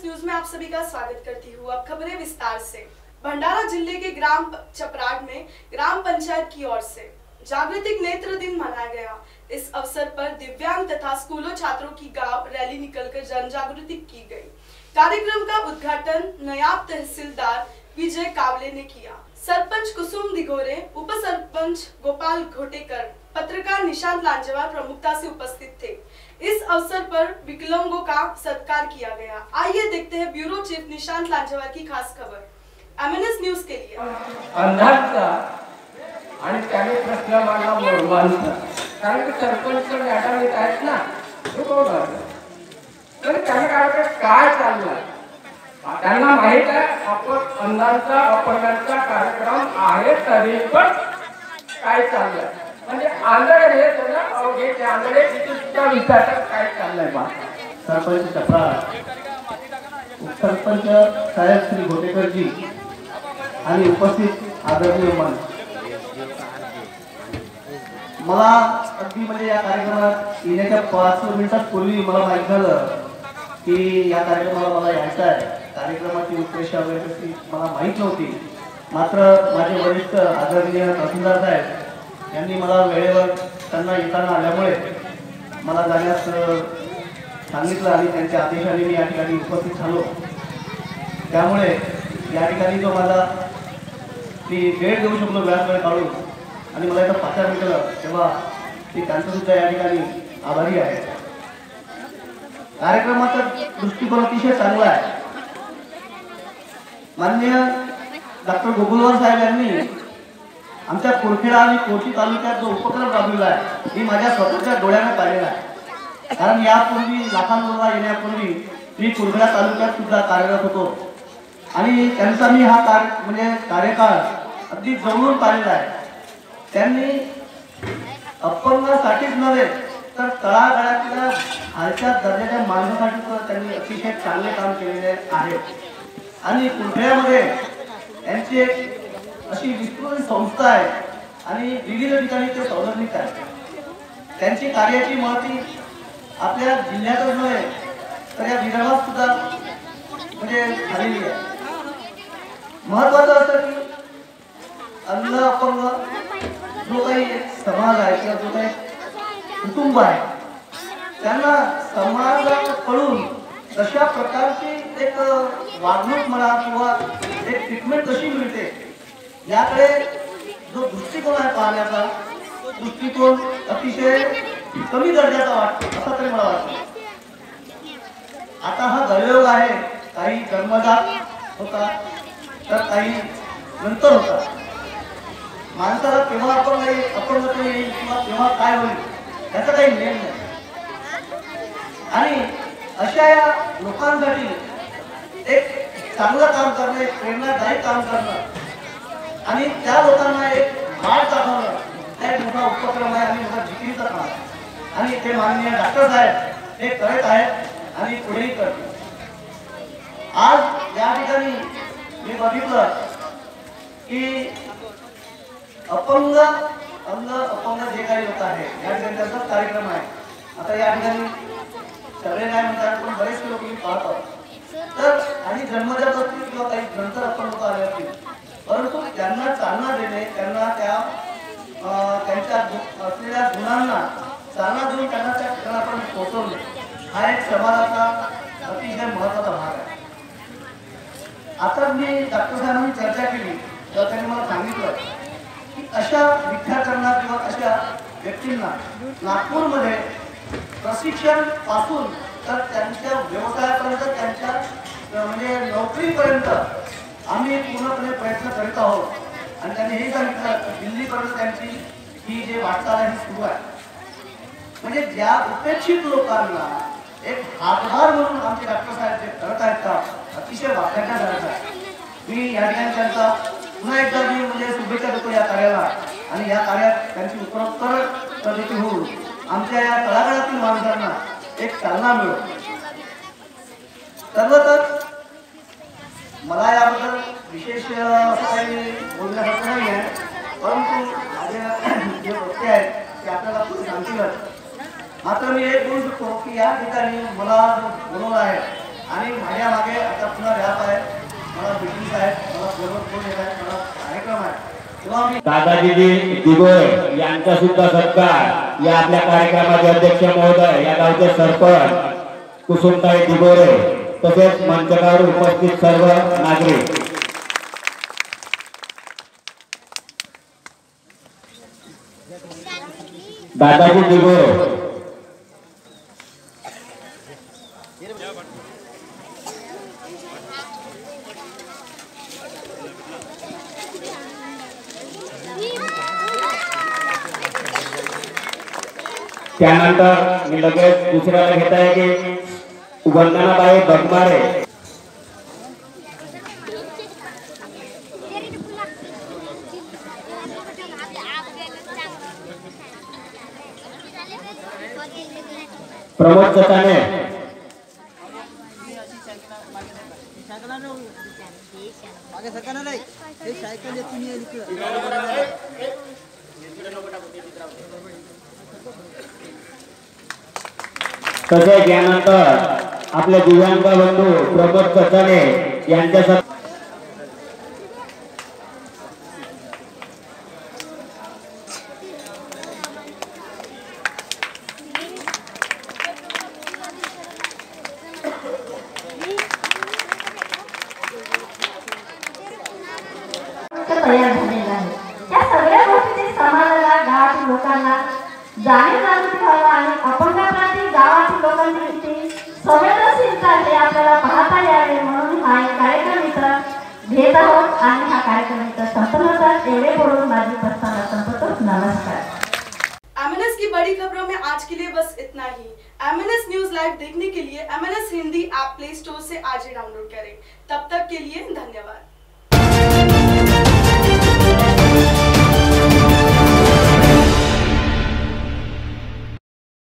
News में आप सभी का स्वागत करती हूँ। अब खबरें विस्तार से। भंडारा जिले के ग्राम चपराट में ग्राम पंचायत की ओर से जागृतिक नेत्र दिन मनाया गया। इस अवसर पर दिव्यांग तथा स्कूलों छात्रों की गांव रैली निकलकर जन जागृति की गई। कार्यक्रम का उद्घाटन नायब तहसीलदार विजय कावले ने किया। सरपंच कुसुम दिगोरे, उप सरपंच गोपाल घोटेकर, पत्रकार निशांत लांजेवाल प्रमुखता से उपस्थित थे। इस अवसर पर विकलांगों का सत्कार किया गया। आइए देखते हैं ब्यूरो चीफ निशांत लांजेवाल की खास खबर MNS न्यूज के लिए। अंधारचा आणि त्याने प्रश्न मांडला मोरमांचा, कारण की सरपंच मॅडम येत आहेत ना, तो कोण आहे तर त्यांना काय चाललंय त्यांना माहित आहे। आपण अंधारचा अपंगांचा कार्यक्रम आहे तरी पण काय चाललंय म्हणजे आंधळे हे सगळं अवघे ते आंधळे तिथे सुद्धा विचारतात काय चाललंय बा। सरपंच चपराट, उपसरपंच साहेब श्री घोटेकर जी आणि उपस्थित आदरणीय मन, मला अगदी म्हणजे या कार्यक्रमात येण्याच्या 5 मिनिटांपूर्वी मला माहित झालं की या कार्यक्रमाला मला यायचं आहे। कार्यक्रमाची रूपरेषा वगैरे कशी मला माहीत नव्हती, मात्र माझे वरिष्ठ आदरणीय तहसीलदार साहेब यांनी मला वेळेवर त्यांना येताना आल्यामुळे मला जाण्यास सांगितलं आणि त्यांच्या आदेशाने मी या ठिकाणी उपस्थित झालो। त्यामुळे या ठिकाणी जो माझा ती वेळ देऊ शकलो व्यासवेळ काढून आणि मला इथं पाचार मिळालं तेव्हा ती त्यांचं सुद्धा या ठिकाणी आभारी आहे। कार्यक्रमाचा दृष्टिकोन अतिशय चांगला आहे। माननीय डॉक्टर गोकुलवार साहेब यांनी आमच्या कुरखेडा आणि कोठी तालुक्यात जो उपक्रम राबविला आहे मी माझ्या स्वतःच्या डोळ्याने पाहिलेला आहे। कारण यापूर्वी लाखांदूरला येण्यापूर्वी मी कुरखेडा तालुक्यात सुद्धा कार्यरत होतो आणि त्यांचा मी हा कार्यकाळ अगदी जवळून पाहिलेला आहे। त्यांनी अपंगासाठीच नव्हे तर तळागाळातल्या खालच्या दर्जाच्या माणसासाठी सुद्धा त्यांनी अतिशय चांगले काम केलेले आहे आणि कुरखेड्यामध्ये यांची एक अशी विस्तृत संस्था आहे आणि विविध ठिकाणी ते संलग्नित आहे। त्यांची कार्याची महती आपल्या जिल्ह्यातच नव्हे तर या विदर्भात सुद्धा म्हणजे झालेली आहे। महत्वाचं असतं की अंध अपंग जो काही समाज आहे किंवा जो काही कुटुंब आहे त्यांना समाजाकडून तशा प्रकारची एक वागणूक म्हणा किंवा एक ट्रीटमेंट कशी मिळते याकडे जो दृष्टिकोन आहे पाहण्याचा तो दृष्टिकोन अतिशय कमी दर्जाचा वाटतो असं तरी मला वाटतं। आता हा दुर्योग आहे, काही जन्मजात होता तर काही नंतर होता। माणसाला केव्हा अपंगता येईल किंवा केव्हा काय होईल याचा काही नियम नाही आणि अशा या लोकांसाठी एक चांगलं काम करणं, एक प्रेरणादायी काम करणं आणि त्या लोकांना एक मार्ग दाखवणं हा एक मोठा उपक्रम आहे आणि मोठा जिकिरीचा काम आहे आणि ते माननीय डॉक्टर साहेब हे करत आहेत आणि पुढेही करतील। आज या ठिकाणी मी बघितलं की अपंग अपंग जे काही लोक आहेत या ठिकाणी त्यांचाच कार्यक्रम आहे। आता या ठिकाणी सगळे नाही म्हणतात पण बरेचसे लोक मी पाहतो तर काही जन्मजात असतील किंवा काही नंतर अपंग लोक आले असतील, परंतु त्यांना चालना देणे, त्यांना त्यांच्या असलेल्या गुणांना चालना देऊन त्यांना त्या ठिकाणापर्यंत पोहोचवणे हा एक समाजाचा अतिशय महत्वाचा भाग आहे। आता मी डॉक्टर साहेबांनी चर्चा केली तर त्यांनी मला सांगितलं की अशा विद्यार्थ्यांना किंवा अशा व्यक्तींना नागपूरमध्ये प्रशिक्षण पासून तर त्यांच्या व्यवसायापर्यंत त्यांच्या म्हणजे नोकरीपर्यंत आम्ही पूर्णपणे प्रयत्न करीत आहोत आणि त्यांनी हे सांगितलं की दिल्लीपर्यंत त्यांची ही जी वाटचाल आहे सुरू आहे। म्हणजे ज्या उपेक्षित लोकांना एक हातभार म्हणून आमचे डॉक्टर साहेब जे करत आहेत का अतिशय वाखाणण्यासारखं आहे। मी या ठिकाणी त्यांचा पुन्हा एकदा मी म्हणजे शुभेच्छा देतो या कार्याला आणि या कार्यात त्यांची उत्तरोत्तर प्रगती होऊन आमच्या या तळागाळातील माणसांना एक चालना मिळो। सर्वतर मला याबद्दल विशेष असं काही बोलण्यासारखं नाही आहे, परंतु माझे जे वक्ते आहेत ते आपल्याला सांगतीलच। मात्र मी एक बोलू शकतो की या ठिकाणी मला बोलवलं आहे आणि माझ्या मागे आता पुन्हा रॅप आहे, मला मीटिंग्स आहेत, मला फोन येत आहे, मला कार्यक्रम आहे. तेव्हा मी दादाजी दिगोळे यांचा सुद्धा सत्कार या आपल्या कार्यक्रमाचे अध्यक्ष महोदय, या गावचे सरपंच कुसुमताई दिगोळे तसेच मंचकावर उपस्थित सर्व नागरिक. दादाजी दिगोळे त्यानंतर मी लगेच दुसऱ्याला घेत आहे की वंदनाबाई बगमारे. प्रमोद चटाने, तसेच यानंतर आपले दिव्यांग बंधू प्रमोद चटाने यांच्या तयार झालेला आहे. त्या सगळ्या गोष्टी समाजाला, गावातील लोकांना जाणीव व्हावं आणि अपंगाप्रती गावातील लोकांची संवेदनशीलता हे आपल्याला पाहता यावे म्हणून हा एक कार्यक्रम इथं घेत आहोत आणि हा कार्यक्रम इथं संपन्न होतात. एवढे बोलून माझी प्रस्तावना संपतो. नमस्कार. MNS की बड़ी खबरों में आज के लिए बस इतना ही। MNS न्यूज लाइव देखने के लिए MNS Hindi app play store से आज ही डाउनलोड करें। तब तक के लिए धन्यवाद।